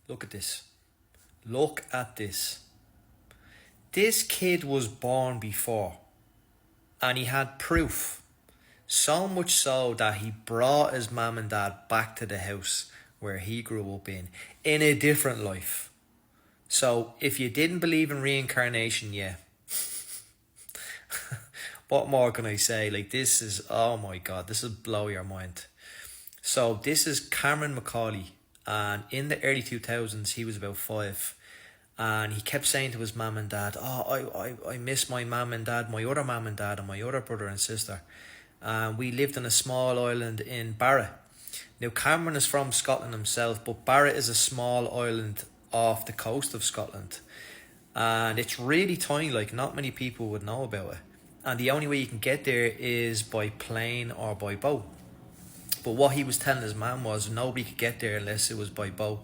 Look at this. Look at this. This kid was born before, and he had proof. So much so that he brought his mum and dad back to the house where he grew up in a different life. So if you didn't believe in reincarnation, yeah, what more can I say? Like, this is, oh my God, this will blow your mind. So this is Cameron Macaulay, and in the early 2000s, he was about 5. And he kept saying to his mum and dad, oh, I miss my mum and dad, my other mum and dad, and my other brother and sister. And we lived on a small island in Barra. Now, Cameron is from Scotland himself, but Barra is a small island off the coast of Scotland. And it's really tiny, like, not many people would know about it. And the only way you can get there is by plane or by boat. But what he was telling his mum was nobody could get there unless it was by boat.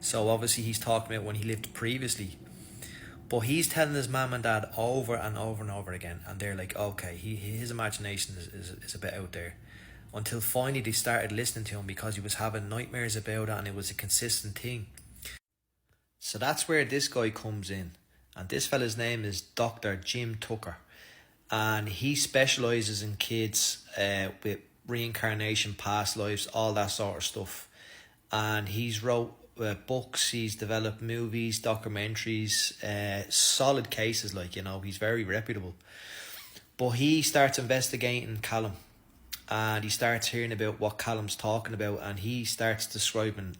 So obviously he's talking about when he lived previously. But he's telling his mum and dad over and over and over again. And they're like, okay, his imagination is a bit out there. Until finally they started listening to him because he was having nightmares about it and it was a consistent thing. So that's where this guy comes in. And this fella's name is Dr. Jim Tucker. And he specialises in kids with reincarnation, past lives, all that sort of stuff. And he's wrote books, he's developed movies, documentaries, solid cases, like, you know, he's very reputable. But he starts investigating Callum, and he starts hearing about what Callum's talking about, and he starts describing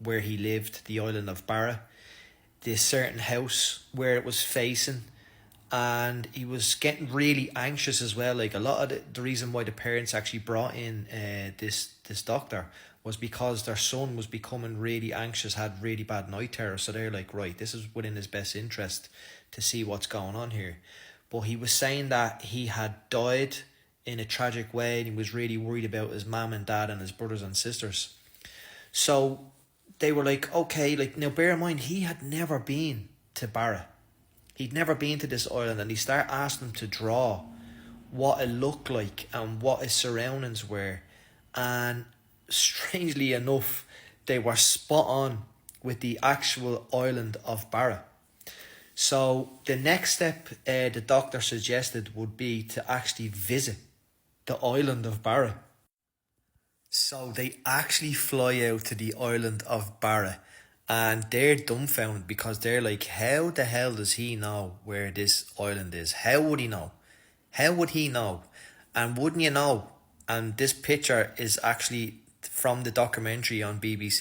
where he lived, the island of Barra, this certain house where it was facing. And he was getting really anxious as well. Like, a lot of the reason why the parents actually brought in this doctor was because their son was becoming really anxious, had really bad night terrors. So they're like, right, this is within his best interest to see what's going on here. But he was saying that he had died in a tragic way, and he was really worried about his mum and dad and his brothers and sisters. So they were like, okay, like, now bear in mind, he had never been to Barra. He'd never been to this island, and he started asking him to draw what it looked like and what his surroundings were. And strangely enough, they were spot on with the actual island of Barra. So the next step the doctor suggested would be to actually visit the island of Barra. So they actually fly out to the island of Barra, and they're dumbfounded because they're like, how the hell does he know where this island is? How would he know? How would he know? And wouldn't you know? And this picture is actually from the documentary on BBC.